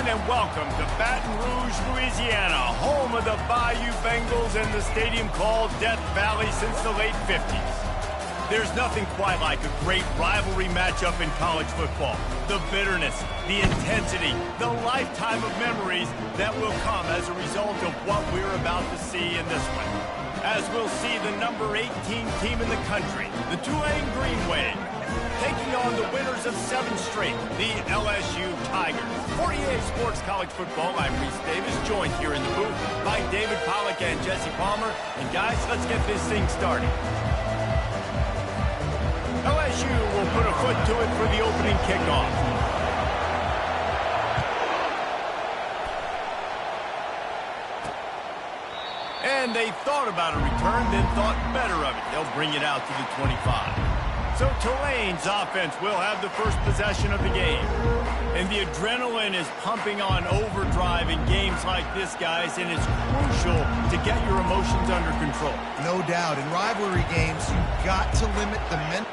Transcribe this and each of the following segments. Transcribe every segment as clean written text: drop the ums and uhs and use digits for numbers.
everyone, and welcome to Baton Rouge, Louisiana, home of the Bayou Bengals and the stadium called Death Valley since the late 50s. There's nothing quite like a great rivalry matchup in college football. The bitterness, the intensity, the lifetime of memories that will come as a result of what we're about to see in this one. As we'll see the number 18 team in the country, the Tulane Green Wave, taking on the winners of 7 straight, the LSU Tigers. 48 Sports College Football, I'm Reese Davis, joined here in the booth by David Pollack and Jesse Palmer. And guys, let's get this thing started. LSU will put a foot to it for the opening kickoff. And they thought about a return, then thought better of it. They'll bring it out to the 25. So Tulane's offense will have the first possession of the game. And the adrenaline is pumping on overdrive in games like this, guys, and it's crucial to get your emotions under control. No doubt. In rivalry games, you've got to limit the mental.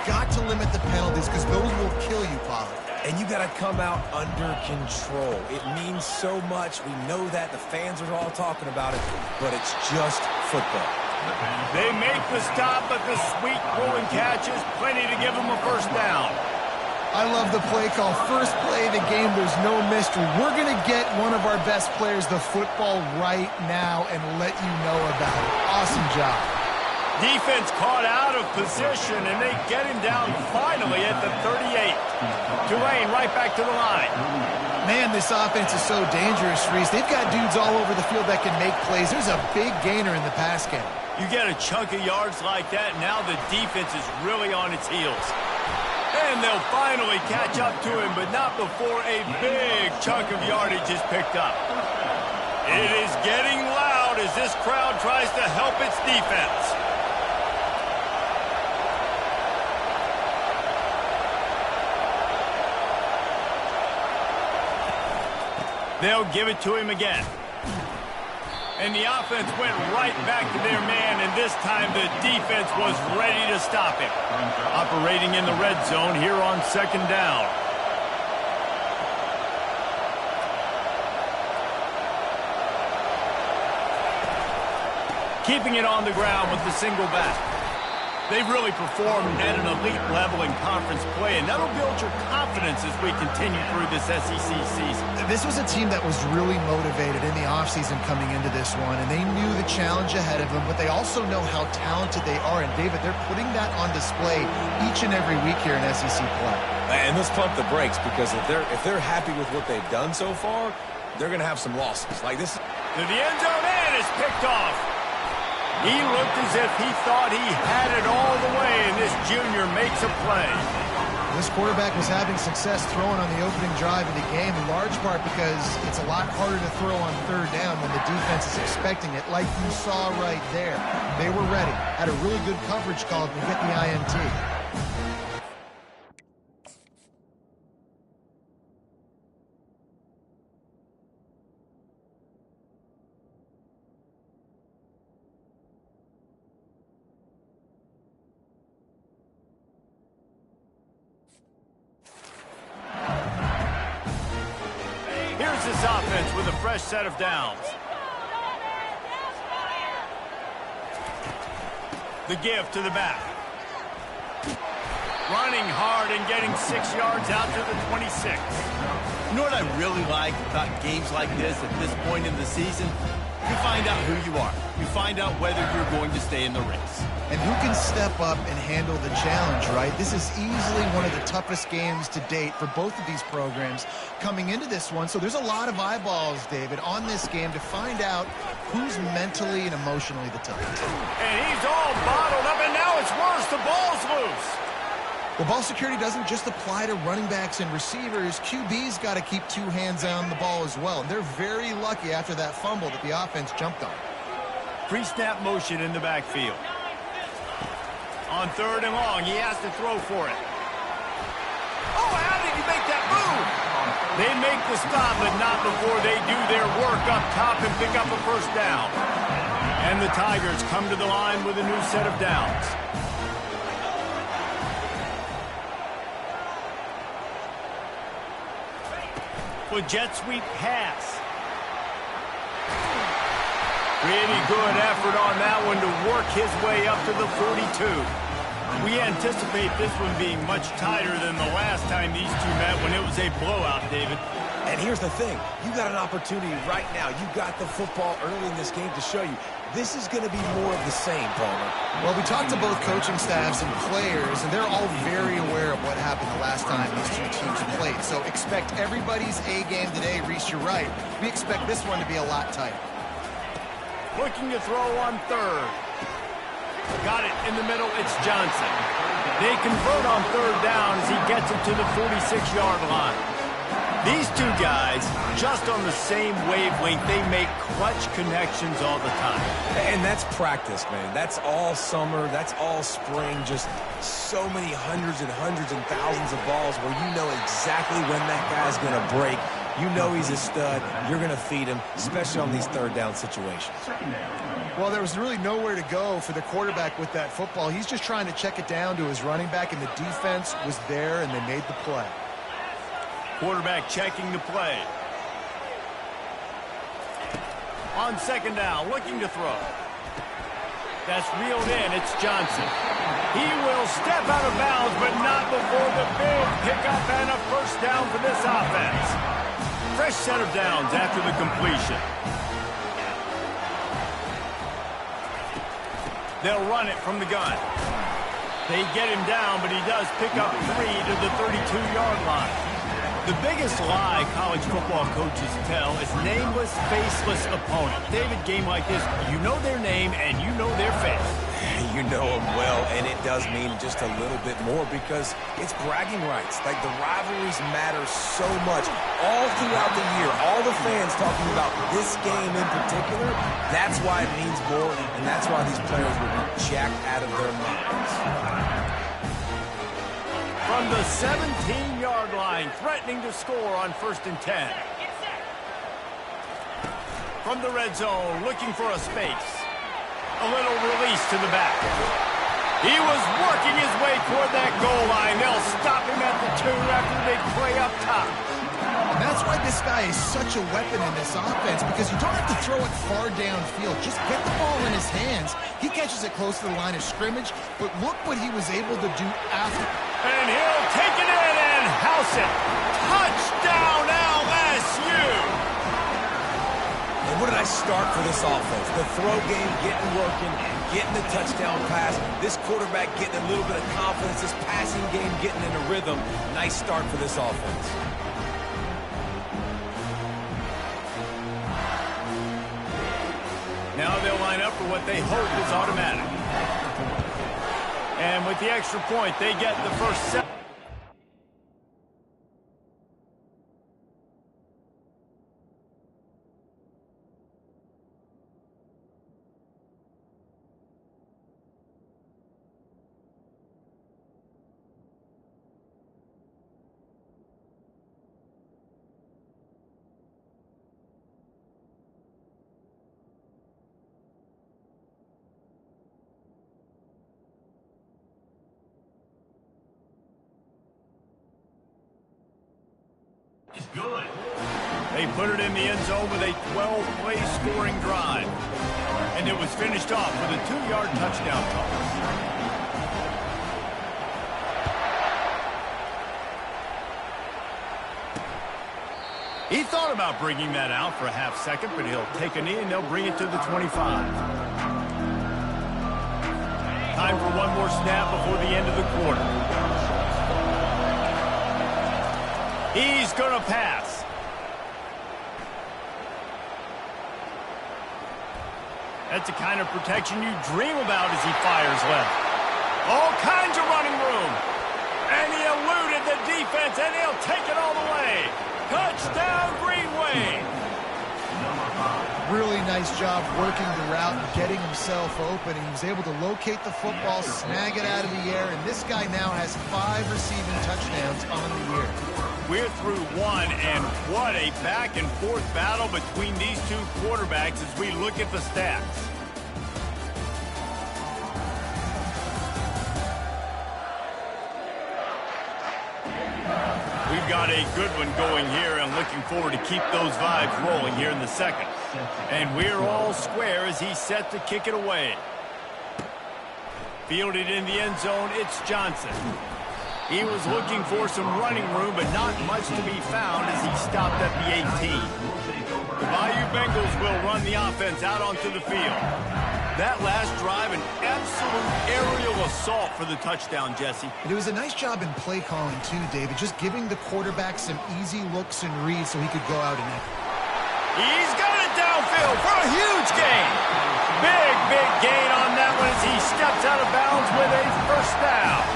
Got to limit the penalties because those will kill you, Pollard. And you got to come out under control. It means so much. We know that. The fans are all talking about it, but it's just football. They make the stop, but the sweet throw and catch is plenty to give them a first down. I love the play call. First play of the game, there's no mystery. We're going to get one of our best players the football right now and let you know about it. Awesome job. Defense caught out of position, and they get him down finally at the 38. Tulane right back to the line. Man, this offense is so dangerous, Reese. They've got dudes all over the field that can make plays. There's a big gainer in the pass game. You get a chunk of yards like that, now the defense is really on its heels. And they'll finally catch up to him, but not before a big chunk of yardage is picked up. It is getting loud as this crowd tries to help its defense. They'll give it to him again. And the offense went right back to their man, and this time the defense was ready to stop him. Operating in the red zone here on second down. Keeping it on the ground with the single back. They've really performed at an elite level in conference play, and that'll build your confidence as we continue through this SEC season. This was a team that was really motivated in the offseason coming into this one, and they knew the challenge ahead of them, but they also know how talented they are. And, David, they're putting that on display each and every week here in SEC play. And let's pump the brakes, because if they're happy with what they've done so far, they're going to have some losses. Like this. To the end zone, and is picked off. He looked as if he thought he had it all the way, and this junior makes a play. This quarterback was having success throwing on the opening drive of the game, in large part because it's a lot harder to throw on third down when the defense is expecting it, like you saw right there. They were ready, had a really good coverage call to get the INT. Here's this offense with a fresh set of downs. The give to the back. Running hard and getting 6 yards out to the 26. You know what I really like about games like this at this point in the season? You find out who you are. You find out whether you're going to stay in the race. And who can step up and handle the challenge, right? This is easily one of the toughest games to date for both of these programs coming into this one. So there's a lot of eyeballs, David, on this game to find out who's mentally and emotionally the toughest. And he's all bottled up, and now it's worse. The ball's loose. Well, ball security doesn't just apply to running backs and receivers. QB's got to keep 2 hands on the ball as well. And they're very lucky after that fumble that the offense jumped on. Pre-snap motion in the backfield. On 3rd and long, he has to throw for it. Oh, how did he make that move? They make the stop, but not before they do their work up top and pick up a first down. And the Tigers come to the line with a new set of downs. With jet sweep pass. Pretty good effort on that one to work his way up to the 42. We anticipate this one being much tighter than the last time these two met when it was a blowout, David. And here's the thing. You got an opportunity right now. You got the football early in this game to show you. This is going to be more of the same, Palmer. Well, we talked to both coaching staffs and players, and they're all very aware of what happened the last time these two teams played. So expect everybody's A game today. Reese, you're right. We expect this one to be a lot tighter. Looking to throw on 3rd. Got it in the middle. It's Johnson. They convert on 3rd down as he gets it to the 46-yard line. These two guys, just on the same wavelength, they make clutch connections all the time. And that's practice, man. That's all summer. That's all spring. Just so many hundreds and thousands of balls where you know exactly when that guy's going to break. You know he's a stud. You're going to feed him, especially on these 3rd down situations. Well, there was really nowhere to go for the quarterback with that football. He's just trying to check it down to his running back, and the defense was there, and they made the play. Quarterback checking the play. On 2nd down, looking to throw. That's reeled in. It's Johnson. He will step out of bounds, but not before the big pickup and a first down for this offense. Fresh set of downs after the completion. They'll run it from the gun. They get him down, but he does pick up 3 to the 32-yard line. The biggest lie college football coaches tell is nameless, faceless opponent. David, game like this, you know their name and you know their face. You know them well, and it does mean just a little bit more because it's bragging rights. Like, the rivalries matter so much all throughout the year. All the fans talking about this game in particular, that's why it means more, and that's why these players will be jacked out of their minds. From the 17-yard line, threatening to score on 1st and 10. From the red zone, looking for a space. A little release to the back. He was working his way toward that goal line. They'll stop him at the 2 after they play up top. And that's why this guy is such a weapon in this offense, because you don't have to throw it far downfield. Just get the ball in his hands. He catches it close to the line of scrimmage, but look what he was able to do after. And he'll take it in and house it. Touchdown, LSU! And what did I start for this offense? The throw game getting working, getting the touchdown pass. This quarterback getting a little bit of confidence. This passing game getting in a rhythm. Nice start for this offense. Now they'll line up for what they hope is automatic. And with the extra point, they get the first set. They put it in the end zone with a 12-play scoring drive. And it was finished off with a 2-yard touchdown toss. He thought about bringing that out for a half second, but he'll take a knee and they'll bring it to the 25. Time for one more snap before the end of the quarter. He's going to pass. That's the kind of protection you dream about as he fires left. All kinds of running room. And he eluded the defense, and he'll take it all the way. Touchdown, Greenway. Really nice job working the route and getting himself open. He was able to locate the football, snag it out of the air, and this guy now has 5 receiving touchdowns on the year. We're through one, and what a back-and-forth battle between these two quarterbacks as we look at the stats. We've got a good one going here, and looking forward to keep those vibes rolling here in the second. And we're all square as he's set to kick it away. Fielded in the end zone, it's Johnson. He was looking for some running room, but not much to be found as he stopped at the 18. The Bayou Bengals will run the offense out onto the field. That last drive, an absolute aerial assault for the touchdown, Jesse. It was a nice job in play calling, too, David, just giving the quarterback some easy looks and reads so he could go out and... He's got it downfield for a huge gain. Big gain on that one as he steps out of bounds with a first down.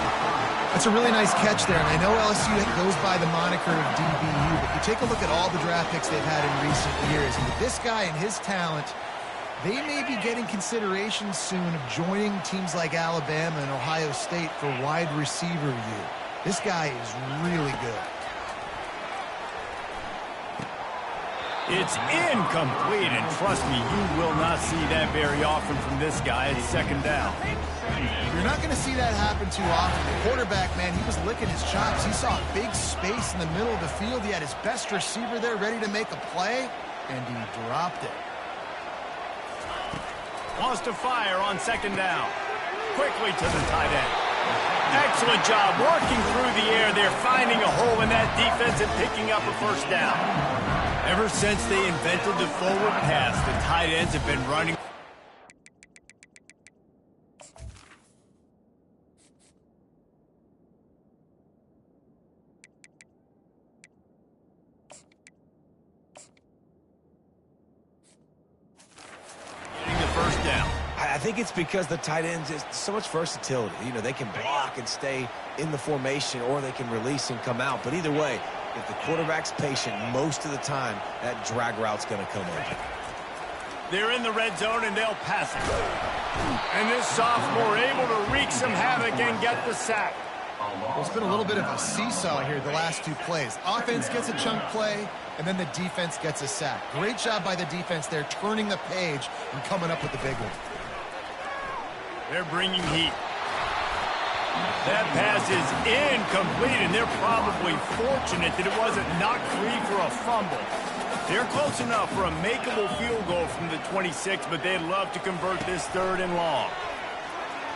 That's a really nice catch there, and I know LSU goes by the moniker of DBU, but you take a look at all the draft picks they've had in recent years, and with this guy and his talent, they may be getting consideration soon of joining teams like Alabama and Ohio State for wide receiver view. This guy is really good. It's incomplete, and trust me, you will not see that very often from this guy at second down. You're not going to see that happen too often. The quarterback, man, he was licking his chops. He saw a big space in the middle of the field. He had his best receiver there ready to make a play, and he dropped it. Wants to fire on second down. Quickly to the tight end. Excellent job working through the air. They're finding a hole in that defense and picking up a first down. Ever since they invented the forward pass, the tight ends have been running. Getting the first down. I think it's because the tight ends is so much versatility. You know, they can block and stay in the formation, or they can release and come out. But either way, if the quarterback's patient most of the time, that drag route's going to come open. They're in the red zone, and they'll pass it. And this sophomore able to wreak some havoc and get the sack. Well, it's been a little bit of a seesaw here the last 2 plays. Offense gets a chunk play, and then the defense gets a sack. Great job by the defense there, turning the page and coming up with the big one. They're bringing heat. That pass is incomplete, and they're probably fortunate that it wasn't knocked free for a fumble. They're close enough for a makeable field goal from the 26, but they'd love to convert this 3rd and long.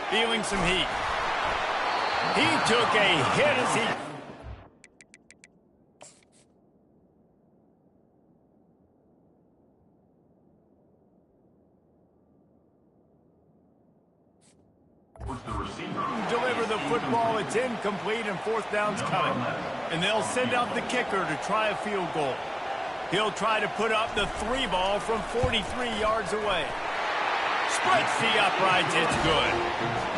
Feeling some heat. He took a hit as he... deliver the football. It's incomplete, and 4th down's coming. And they'll send out the kicker to try a field goal. He'll try to put up the 3 ball from 43 yards away. Splits the uprights, it's good.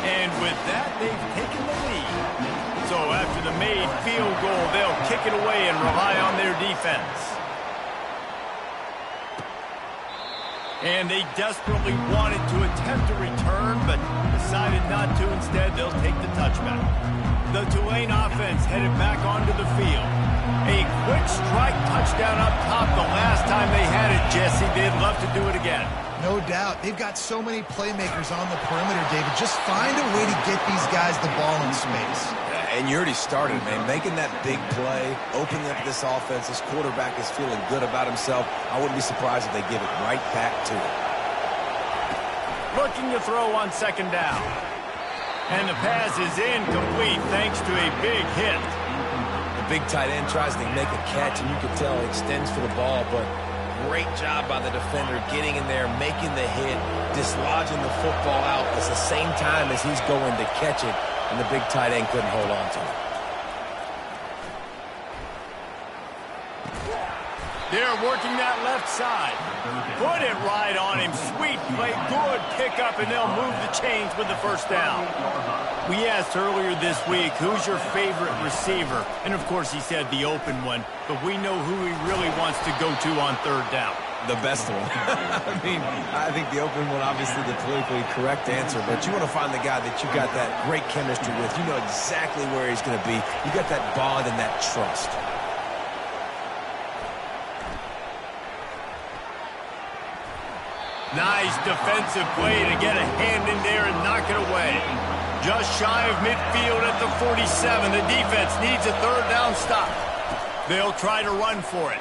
And with that, they've taken the lead. So after the made field goal, they'll kick it away and rely on their defense. And they desperately wanted to attempt a return, but decided not to. Instead, they'll take the touchback. The Tulane offense headed back onto the field. A quick strike touchdown up top the last time they had it, Jesse. They'd love to do it again. No doubt. They've got so many playmakers on the perimeter, David. Just find a way to get these guys the ball in space. And you already started, man. Making that big play, opening up this offense. This quarterback is feeling good about himself. I wouldn't be surprised if they give it right back to him. Looking to throw on second down. And the pass is incomplete thanks to a big hit. The big tight end tries to make a catch, and you can tell he extends for the ball, but great job by the defender getting in there, making the hit, dislodging the football out at the same time as he's going to catch it, and the big tight end couldn't hold on to it. They're working that left side. Put it right on him. Sweet play. Good pickup, and they'll move the chains with the first down. We asked earlier this week, who's your favorite receiver? And, of course, he said the open one. But we know who he really wants to go to on third down. The best one. I think the open one, obviously the politically correct answer, but you want to find the guy that you got that great chemistry with. You know exactly where he's going to be. You got that bond and that trust. Nice defensive play to get a hand in there and knock it away. Just shy of midfield at the 47. The defense needs a third down stop. They'll try to run for it.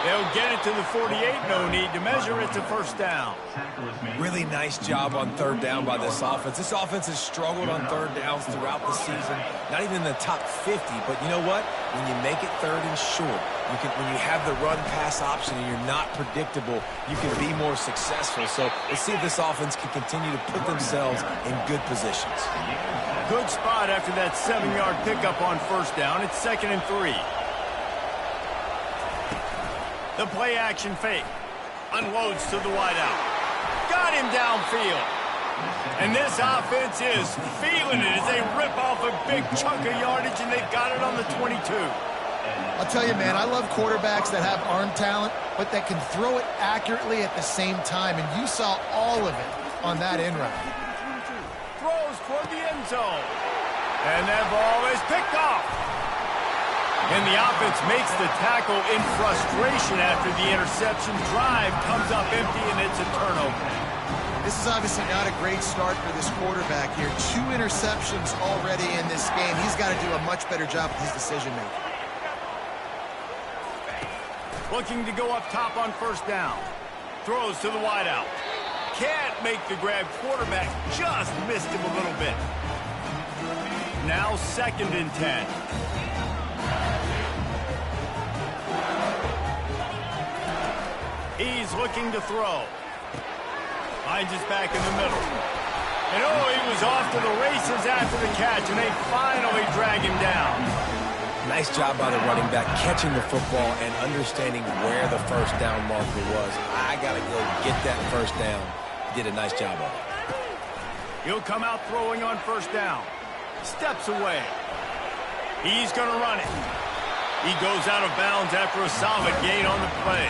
They'll get it to the 48. No need to measure it to first down. Really nice job on third down by this offense. This offense has struggled on third downs throughout the season. Not even in the top 50, but you know what? When you make it third and short, when you have the run-pass option and you're not predictable, you can be more successful. So let's see if this offense can continue to put themselves in good positions. Good spot after that 7-yard pickup on first down. It's 2nd and 3. The play-action fake. Unloads to the wideout. Got him downfield. And this offense is feeling it as they rip off a big chunk of yardage, and they've got it on the 22. I'll tell you, man, I love quarterbacks that have arm talent, but that can throw it accurately at the same time, and you saw all of it on that in route. Throws toward the end zone. And that ball is picked off. And the offense makes the tackle in frustration after the interception. Drive comes up empty, and it's a turnover. This is obviously not a great start for this quarterback here. 2 interceptions already in this game. He's got to do a much better job with his decision-making. Looking to go up top on first down. Throws to the wideout. Can't make the grab. Quarterback just missed him a little bit. Now 2nd and 10. He's looking to throw. Finds his back in the middle. And oh, he was off to the races after the catch, and they finally drag him down. Nice job by the running back catching the football and understanding where the first down marker was. I got to go get that first down. Did a nice job of it. He'll come out throwing on first down. Steps away. He's going to run it. He goes out of bounds after a solid gain on the play.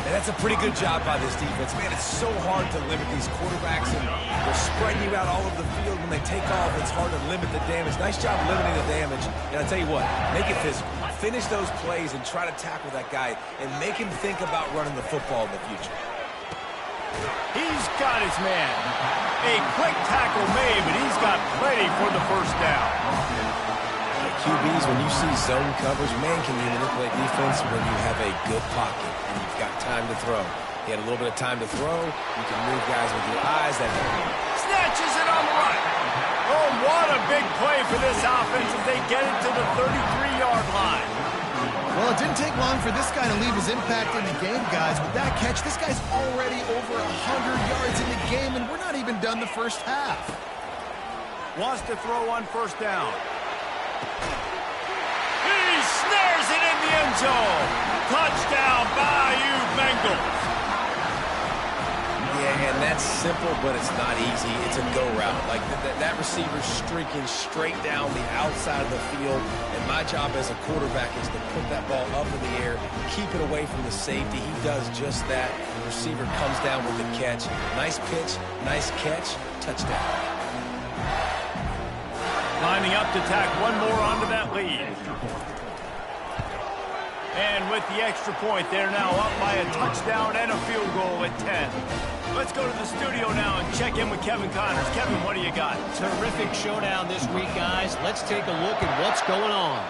And that's a pretty good job by this defense. Man, it's so hard to limit these quarterbacks, and they're spreading you out all over the field. When they take off, it's hard to limit the damage. Nice job limiting the damage. And I'll tell you what, make it physical. Finish those plays and try to tackle that guy and make him think about running the football in the future. He's got his man. A quick tackle made, but he's got plenty for the first down. QBs, when you see zone coverage, man, can you manipulate defense when you have a good pocket and you've got time to throw. He had a little bit of time to throw. You can move guys with your eyes. Snatches it on the right. Oh, what a big play for this offense as they get it to the 33-yard line. Well, it didn't take long for this guy to leave his impact in the game, guys. With that catch, this guy's already over 100 yards in the game, and we're not even done the first half. Wants to throw on first down. He snares it in the end zone. Touchdown, Bayou Bengals. Yeah, and that's simple, but it's not easy. It's a go route. Like that receiver's streaking straight down the outside of the field, and my job as a quarterback is to put that ball up in the air, keep it away from the safety. He does just that. The receiver comes down with the catch. Nice pitch, nice catch, touchdown. Lining up to tack one more onto that lead. And with the extra point, they're now up by a touchdown and a field goal at 10. Let's go to the studio now and check in with Kevin Connors. Kevin, what do you got? Terrific showdown this week, guys. Let's take a look at what's going on.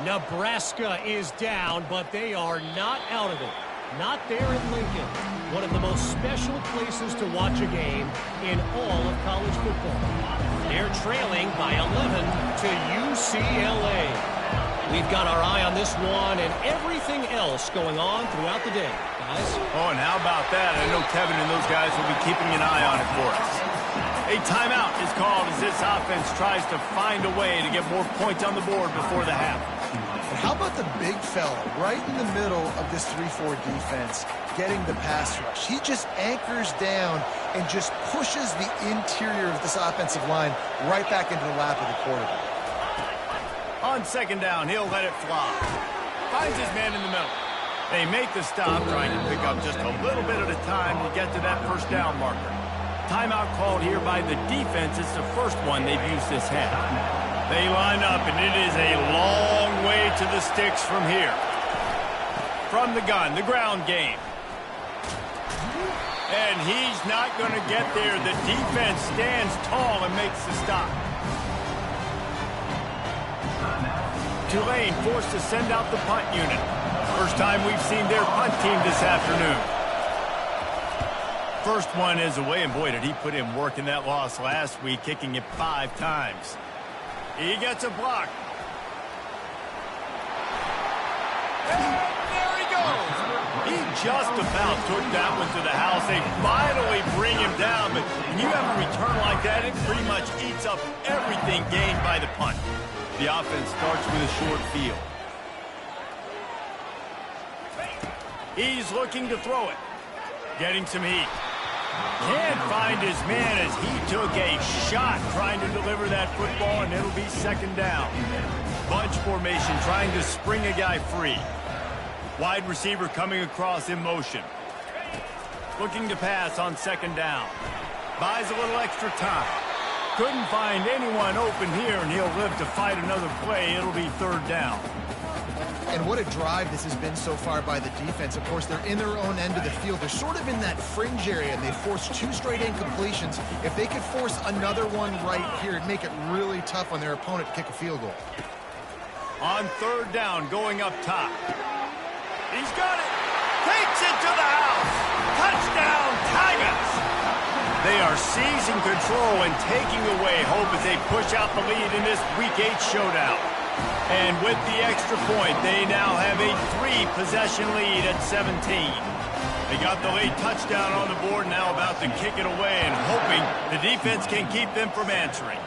Nebraska is down, but they are not out of it. Not there in Lincoln, one of the most special places to watch a game in all of college football. They're trailing by 11 to UCLA. We've got our eye on this one and everything else going on throughout the day, guys. Oh, and how about that? I know Kevin and those guys will be keeping an eye on it for us. A timeout is called as this offense tries to find a way to get more points on the board before the half. How about the big fella right in the middle of this 3-4 defense getting the pass rush? He just anchors down and just pushes the interior of this offensive line right back into the lap of the quarterback. On second down, he'll let it fly. Finds his man in the middle. They make the stop, trying to pick up just a little bit at a time to get to that first down marker. Timeout called here by the defense. It's the first one they've used this half. They line up, and it is a long way to the sticks from here. From the gun, the ground game. And he's not going to get there. The defense stands tall and makes the stop. Tulane forced to send out the punt unit. First time we've seen their punt team this afternoon. First one is away, and boy, did he put in work in that loss last week, kicking it 5 times. He gets a block. And there he goes. He just about took that one to the house. They finally bring him down, but when you have a return like that, it pretty much eats up everything gained by the punt. The offense starts with a short field. He's looking to throw it. Getting some heat. Can't find his man as he took a shot trying to deliver that football, and it'll be second down. Bunch formation trying to spring a guy free. Wide receiver coming across in motion. Looking to pass on second down. Buys a little extra time. Couldn't find anyone open here, and he'll live to fight another play. It'll be third down. And what a drive this has been so far by the defense. Of course, they're in their own end of the field. They're sort of in that fringe area, and they forced 2 straight incompletions. If they could force another one right here, it'd make it really tough on their opponent to kick a field goal. On third down, going up top. He's got it. Takes it to the house. Touchdown, Tigers. They are seizing control and taking away hope as they push out the lead in this Week 8 showdown. And with the extra point, they now have a 3-possession lead at 17. They got the late touchdown on the board, now about to kick it away and hoping the defense can keep them from answering.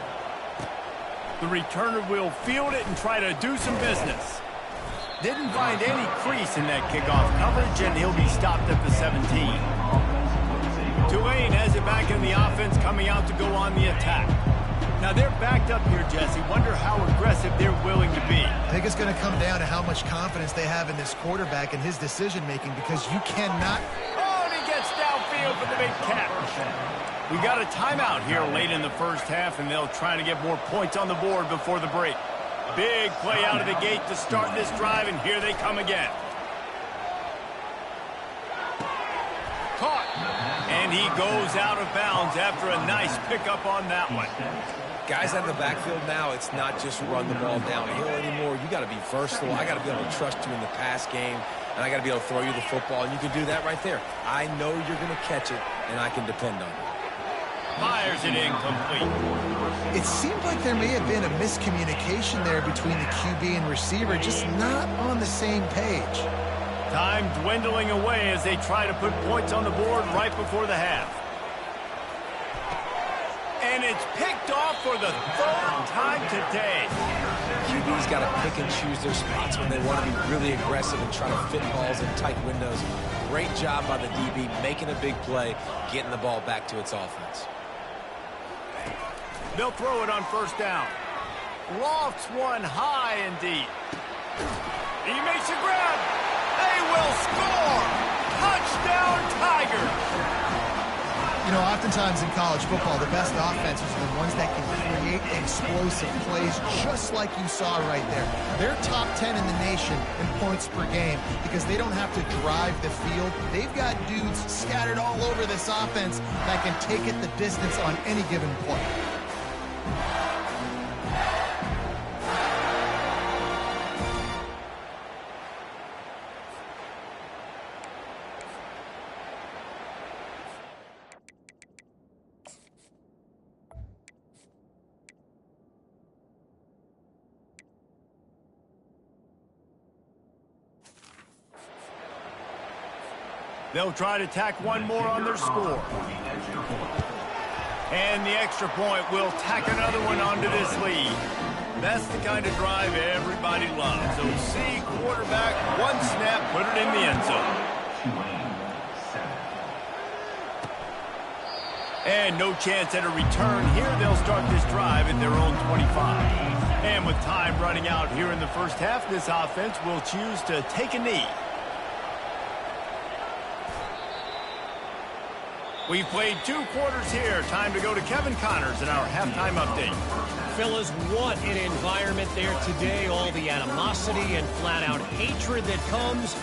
The returner will field it and try to do some business. Didn't find any crease in that kickoff coverage, and he'll be stopped at the 17. Tulane has it back in the offense, coming out to go on the attack. Now they're backed up here, Jesse. Wonder how aggressive they're willing to be. I think it's going to come down to how much confidence they have in this quarterback and his decision-making, because you cannot... Oh, and he gets downfield for the big catch. We got a timeout here late in the first half, and they'll try to get more points on the board before the break. Big play out of the gate to start this drive, and here they come again. Caught. And he goes out of bounds after a nice pickup on that one. Guys out of the backfield now, it's not just run the ball downhill anymore. You got to be versatile. I got to be able to trust you in the pass game, and I got to be able to throw you the football, and you can do that right there. I know you're going to catch it, and I can depend on it. Fires it incomplete. It seemed like there may have been a miscommunication there between the QB and receiver, just not on the same page. Time dwindling away as they try to put points on the board right before the half. And it's picked off for the 3rd time today. QB's got to pick and choose their spots when they want to be really aggressive and try to fit balls in tight windows. Great job by the DB making a big play, getting the ball back to its offense. They'll throw it on first down. Lofts one high and deep. He makes a grab. They will score. Touchdown, Tigers. You know, oftentimes in college football, the best offenses are the ones that can create explosive plays, just like you saw right there. They're top 10 in the nation in points per game because they don't have to drive the field. They've got dudes scattered all over this offense that can take it the distance on any given play. They'll try to tack one more on their score. And the extra point will tack another one onto this lead. That's the kind of drive everybody loves. So see quarterback, one snap, put it in the end zone. And no chance at a return here. They'll start this drive at their own 25. And with time running out here in the first half, this offense will choose to take a knee. We've played 2 quarters here. Time to go to Kevin Connors in our halftime update. Fellas, what an environment there today. All the animosity and flat-out hatred that comes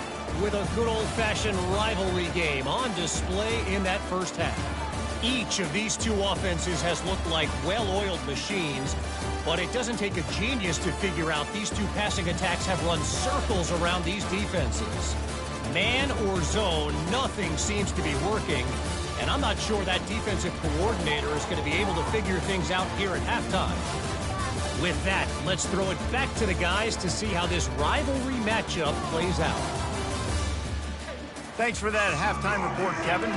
with a good old-fashioned rivalry game on display in that first half. Each of these 2 offenses has looked like well-oiled machines, but it doesn't take a genius to figure out these 2 passing attacks have run circles around these defenses. Man or zone, nothing seems to be working, and I'm not sure that defensive coordinator is going to be able to figure things out here at halftime. With that, let's throw it back to the guys to see how this rivalry matchup plays out. Thanks for that halftime report, Kevin.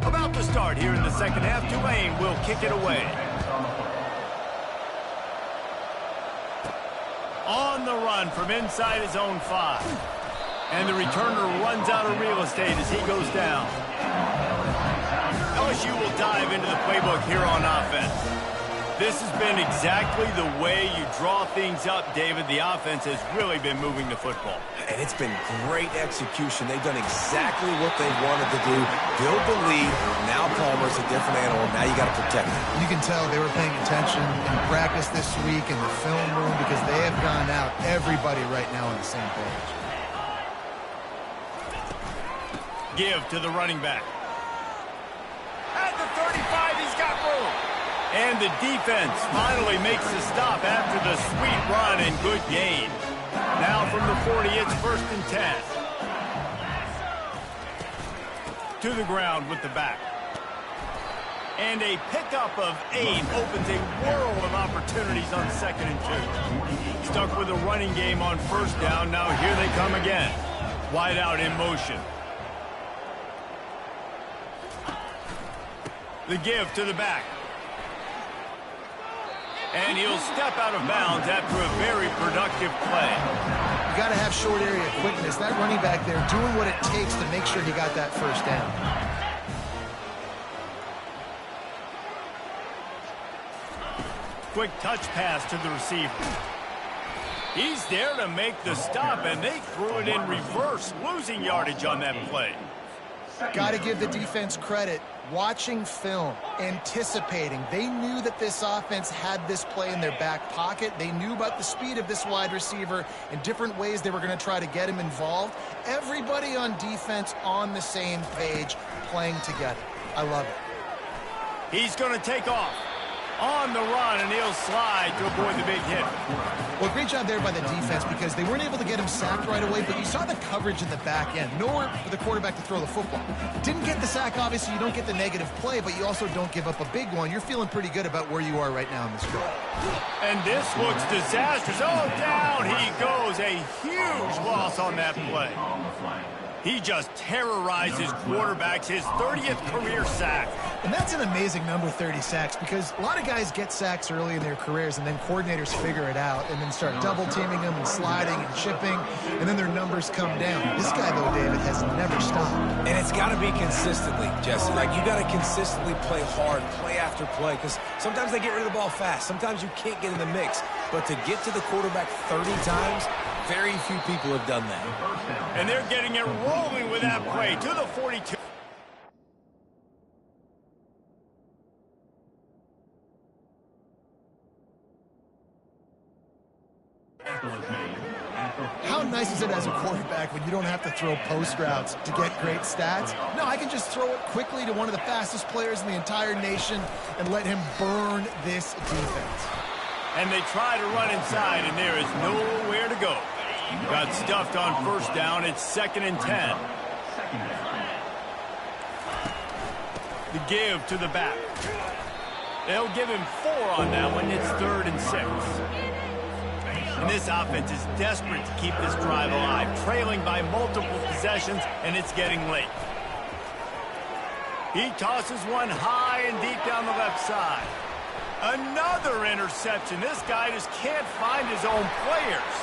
About to start here in the second half, Tulane will kick it away. On the run from inside his own 5. And the returner runs out of real estate as he goes down. LSU will dive into the playbook here on offense. This has been exactly the way you draw things up, David. The offense has really been moving the football. And it's been great execution. They've done exactly what they wanted to do. Build the lead. Now Palmer's a different animal. Now you got to protect him. You can tell they were paying attention in practice this week in the film room because they have gone out, everybody right now on the same page. Give to the running back. At the 35, he's got room. And the defense finally makes the stop after the sweet run and good gain. Now from the 40, it's 1st and 10. To the ground with the back. And a pickup of 8 opens a world of opportunities on 2nd and 2. Stuck with a running game on 1st down. Now here they come again. Wide out in motion. The give to the back. And he'll step out of bounds after a very productive play. You got to have short area quickness. That running back there doing what it takes to make sure he got that 1st down. Quick touch pass to the receiver. He's there to make the stop, and they threw it in reverse, losing yardage on that play. Got to give the defense credit. Watching film, anticipating. They knew that this offense had this play in their back pocket. They knew about the speed of this wide receiver and different ways they were going to try to get him involved. Everybody on defense on the same page, playing together. I love it. He's going to take off. On the run, and he'll slide to avoid the big hit. Well, great job there by the defense because they weren't able to get him sacked right away, but you saw the coverage in the back end. Nowhere for the quarterback to throw the football. Didn't get the sack, obviously. You don't get the negative play, but you also don't give up a big one. You're feeling pretty good about where you are right now in this drive. And this looks disastrous. Oh, down he goes. A huge loss on that play. He just terrorizes quarterbacks, his 30th career sack. And that's an amazing number, 30 sacks, because a lot of guys get sacks early in their careers, and then coordinators figure it out and then start double-teaming them and sliding and chipping, and then their numbers come down. This guy, though, David, has never stopped. And it's got to be consistently, Jesse. Like, you got to consistently play hard, play after play, because sometimes they get rid of the ball fast. Sometimes you can't get in the mix. But to get to the quarterback 30 times, very few people have done that. And they're getting it rolling with that play to the 42. How nice is it as a quarterback when you don't have to throw post routes to get great stats? No, I can just throw it quickly to one of the fastest players in the entire nation and let him burn this defense. And they try to run inside, and there is nowhere to go. Got stuffed on 1st down. It's 2nd and 10. The give to the back. They'll give him 4 on that one. It's 3rd and 6. And this offense is desperate to keep this drive alive, trailing by multiple possessions, and it's getting late. He tosses one high and deep down the left side. Another interception. This guy just can't find his own players.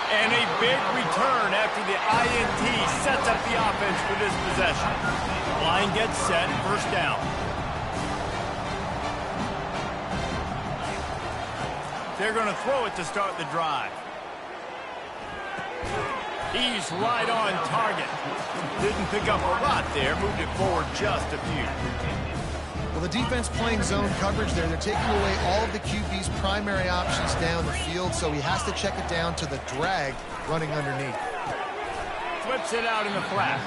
And a big return after the INT sets up the offense for this possession. Line gets set, first down. They're going to throw it to start the drive. He's right on target. Didn't pick up a lot there, moved it forward just a few. Well, the defense playing zone coverage there. They're taking away all of the QB's primary options down the field, so he has to check it down to the drag running underneath. Flips it out in the flat.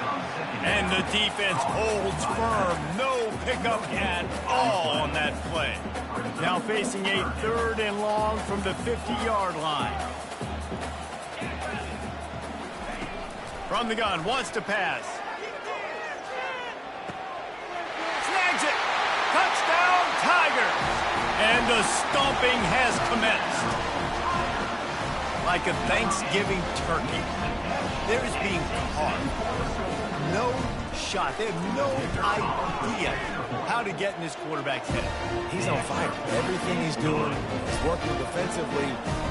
And the defense holds firm. No pickup at all on that play. Now facing a 3rd and long from the 50-yard line. From the gun, wants to pass. Snags it. Touchdown, Tigers. And the stomping has commenced. Like a Thanksgiving turkey. There is being carved. No shot. They have no idea how to get in this quarterback's head. He's on fire. Everything he's doing is working defensively.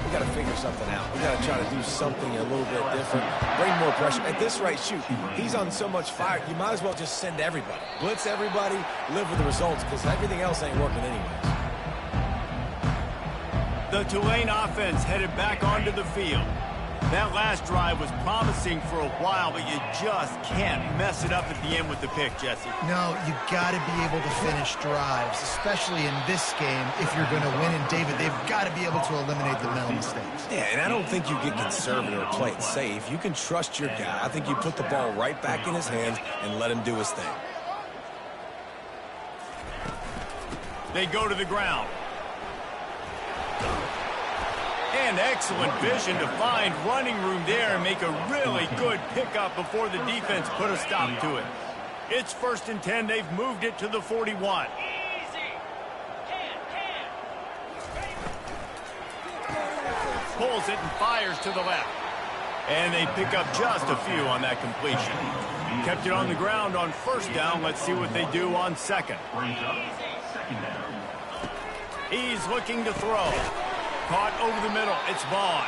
We got to figure something out. We got to try to do something a little bit different. Bring more pressure. At this rate, shoot, he's on so much fire, you might as well just send everybody. Blitz everybody, live with the results, because everything else ain't working anyways. The Tulane offense headed back onto the field. That last drive was promising for a while, but you just can't mess it up at the end with the pick, Jesse. No, you got to be able to finish drives, especially in this game. If you're going to win, and David, they've got to be able to eliminate the mental mistakes. Yeah, and I don't think you get conservative or play it safe. You can trust your guy. I think you put the ball right back in his hands and let him do his thing. They go to the ground. And excellent vision to find running room there and make a really good pickup before the defense put a stop to it. It's 1st and 10. They've moved it to the 41. Pulls it and fires to the left. And they pick up just a few on that completion. Kept it on the ground on 1st down. Let's see what they do on 2nd. He's looking to throw. Caught over the middle. It's Vaughn.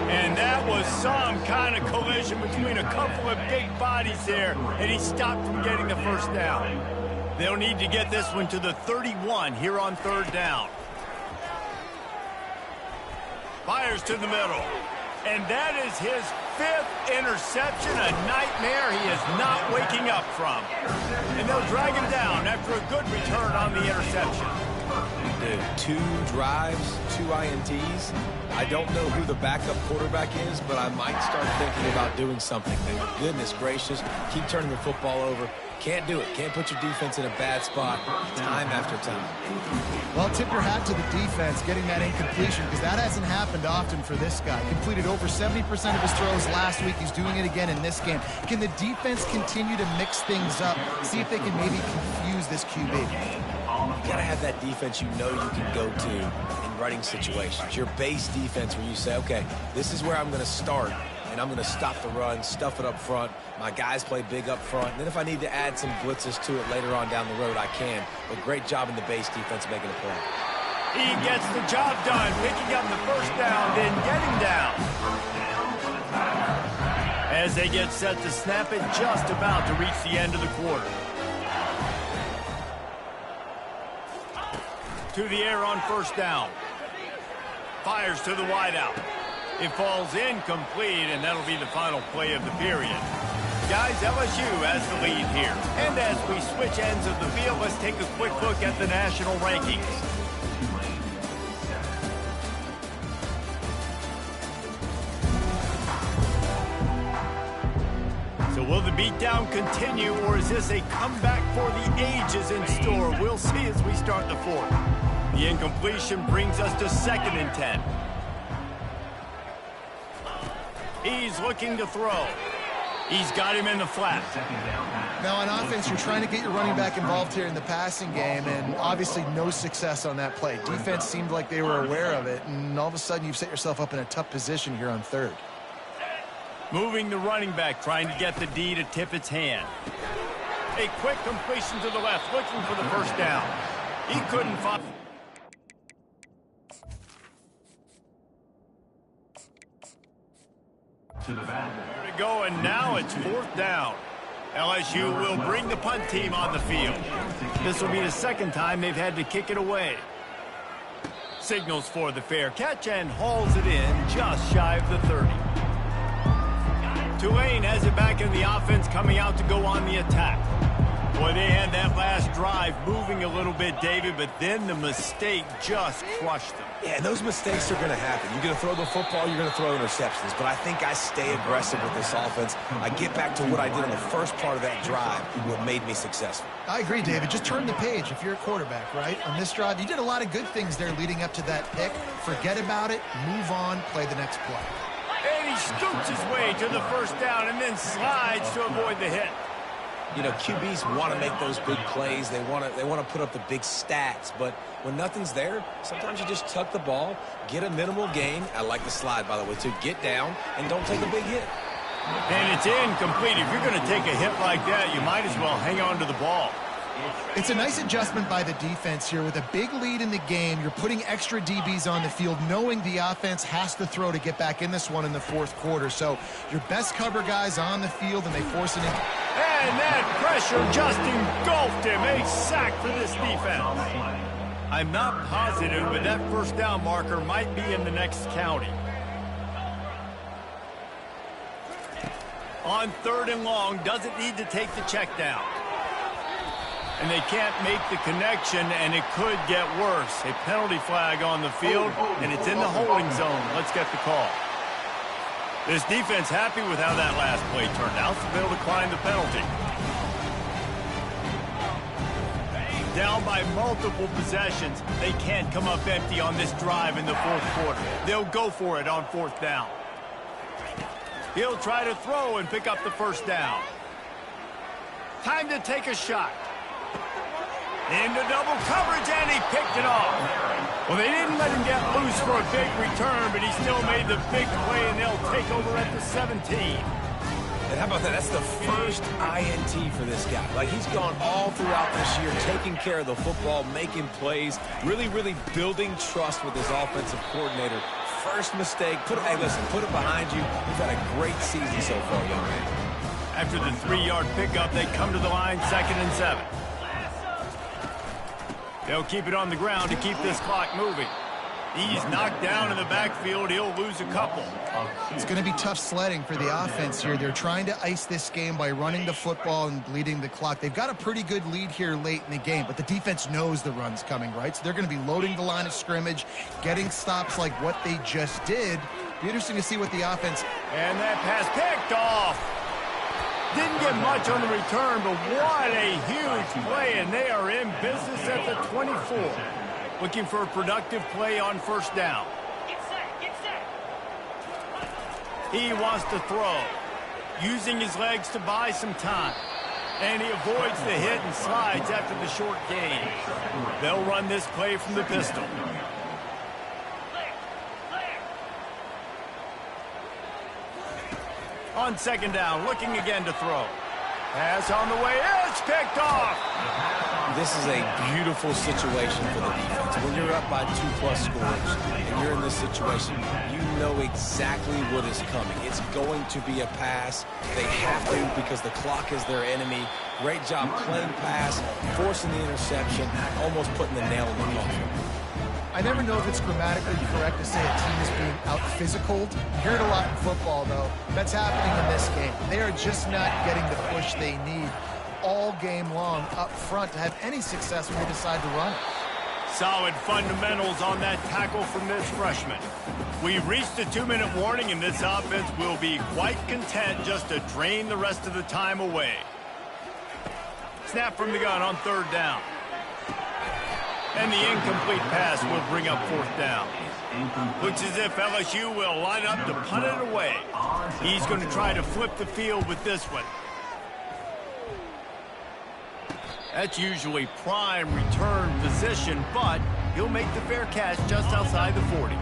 And that was some kind of collision between a couple of big bodies there, and he stopped from getting the 1st down. They'll need to get this one to the 31 here on 3rd down. Fires to the middle. And that is his 5th interception, a nightmare he is not waking up from. And they'll drag him down after a good return on the interception. Dude, 2 drives, 2 INTs. I don't know who the backup quarterback is, but I might start thinking about doing something there. Goodness gracious, keep turning the football over. Can't do it. Can't put your defense in a bad spot time after time. Well, tip your hat to the defense getting that incompletion, because that hasn't happened often for this guy. Completed over 70% of his throws last week. He's doing it again in this game. Can the defense continue to mix things up, see if they can maybe confuse this QB? You got to have that defense you know you can go to in running situations. Your base defense where you say, okay, this is where I'm going to start, and I'm going to stop the run, stuff it up front. My guys play big up front. And then if I need to add some blitzes to it later on down the road, I can. But great job in the base defense making a play. He gets the job done, picking up the 1st down, then getting down. As they get set to snap it, just about to reach the end of the quarter. To the air on 1st down. Fires to the wideout. It falls incomplete, and that'll be the final play of the period. Guys, LSU has the lead here. And as we switch ends of the field, let's take a quick look at the national rankings. So will the beatdown continue, or is this a comeback for the ages in store? We'll see as we start the 4th. The incompletion brings us to 2nd and 10. He's looking to throw. He's got him in the flat. Now, on offense, you're trying to get your running back involved here in the passing game, and obviously no success on that play. Defense seemed like they were aware of it, and all of a sudden you've set yourself up in a tough position here on third. Moving the running back, trying to get the D to tip its hand. A quick completion to the left, looking for the first down. He couldn't find... There to go, and now it's fourth down. LSU will bring the punt team on the field. This will be the second time they've had to kick it away. Signals for the fair catch and hauls it in just shy of the 30. Tulane has it back in the offense, coming out to go on the attack. Boy, they had that last drive moving a little bit, David, but then the mistake just crushed them. Yeah, those mistakes are going to happen. You're going to throw the football, you're going to throw interceptions. But I think I stay aggressive with this offense. I get back to what I did in the first part of that drive, what made me successful. I agree, David. Just turn the page if you're a quarterback, right? On this drive, you did a lot of good things there leading up to that pick. Forget about it, move on, play the next play. And he scoots his way to the first down and then slides to avoid the hit. You know, QBs want to make those big plays. They want to put up the big stats. But when nothing's there, sometimes you just tuck the ball, get a minimal gain. I like the slide, by the way, to get down and don't take a big hit. And it's incomplete. If you're going to take a hit like that, you might as well hang on to the ball. It's a nice adjustment by the defense here. With a big lead in the game, you're putting extra DBs on the field, knowing the offense has to throw to get back in this one in the fourth quarter. So your best cover guys on the field, and they force it in. And that pressure just engulfed him. A sack for this defense. I'm not positive, but that first down marker might be in the next county. On third and long, doesn't need to take the check down. And they can't make the connection, and it could get worse. A penalty flag on the field, and it's in the holding zone. Let's get the call. This defense happy with how that last play turned out, so they'll decline the penalty. Down by multiple possessions, they can't come up empty on this drive in the fourth quarter. They'll go for it on fourth down. He'll try to throw and pick up the first down. Time to take a shot. Into double coverage, and he picked it off. Well, they didn't let him get loose for a big return, but he still made the big play, and they'll take over at the 17. And how about that? That's the first INT for this guy. Like, he's gone all throughout this year, taking care of the football, making plays, really, really building trust with his offensive coordinator. First mistake, hey, listen, put it behind you. You've had a great season so far, young man. After the 3-yard pickup, they come to the line, 2nd and 7. They'll keep it on the ground to keep this clock moving. He's knocked down in the backfield. He'll lose a couple. It's going to be tough sledding for the offense here. They're trying to ice this game by running the football and bleeding the clock. They've got a pretty good lead here late in the game, but the defense knows the run's coming, right? So they're going to be loading the line of scrimmage, getting stops like what they just did. Be interesting to see what the offense... And that pass picked off. Didn't get much on the return, but what a huge play, and they are in business at the 24. Looking for a productive play on first down. Get set. He wants to throw, using his legs to buy some time. And he avoids the hit and slides after the short gain. They'll run this play from the pistol. On second down, looking again to throw. Pass on the way, it's picked off. This is a beautiful situation for the defense. When you're up by 2+ scores and you're in this situation, you know exactly what is coming. It's going to be a pass. They have to because the clock is their enemy. Great job playing pass, forcing the interception, almost putting the nail in the coffin. I never know if it's grammatically correct to say a team is being out-physicaled. You hear it a lot in football, though. That's happening in this game. They are just not getting the push they need all game long up front to have any success when they decide to run it. Solid fundamentals on that tackle from this freshman. We've reached a 2-minute warning, and this offense will be quite content just to drain the rest of the time away. Snap from the gun on third down. And the incomplete pass will bring up fourth down. Looks as if LSU will line up to punt it away. He's going to try to flip the field with this one. That's usually prime return position, but he'll make the fair catch just outside the 40.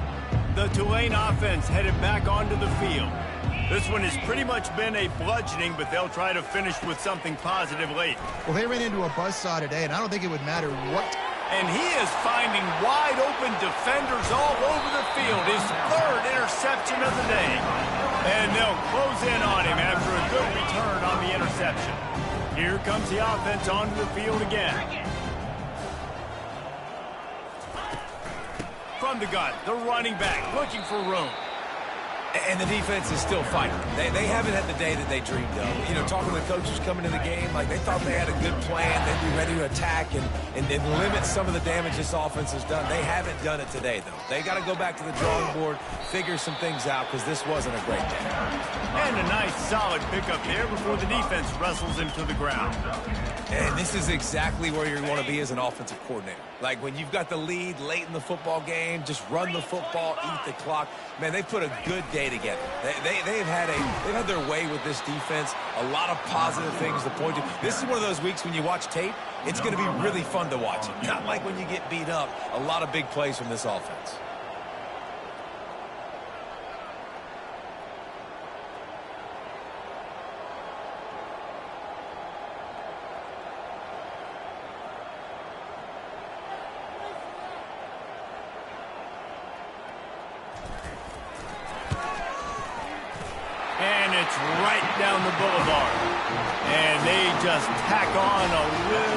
The Tulane offense headed back onto the field. This one has pretty much been a bludgeoning, but they'll try to finish with something positive late. Well, they ran into a buzzsaw today, and I don't think it would matter what. And he is finding wide-open defenders all over the field. His third interception of the day. And they'll close in on him after a good return on the interception. Here comes the offense onto the field again. From the gun, the running back looking for room. And the defense is still fighting. They haven't had the day that they dreamed of. You know, talking with coaches coming to the game, like they thought they had a good plan. They'd be ready to attack and limit some of the damage this offense has done. They haven't done it today, though. They got to go back to the drawing board, figure some things out, because this wasn't a great day. And a nice solid pickup there before the defense wrestles him to the ground. And this is exactly where you want to be as an offensive coordinator. Like when you've got the lead late in the football game, just run the football, eat the clock. Man, they put a good day together. They've had their way with this defense. A lot of positive things to point to. This is one of those weeks when you watch tape, it's going to be really fun to watch. Not like when you get beat up. A lot of big plays from this offense. And it's right down the boulevard. And they just tack on a little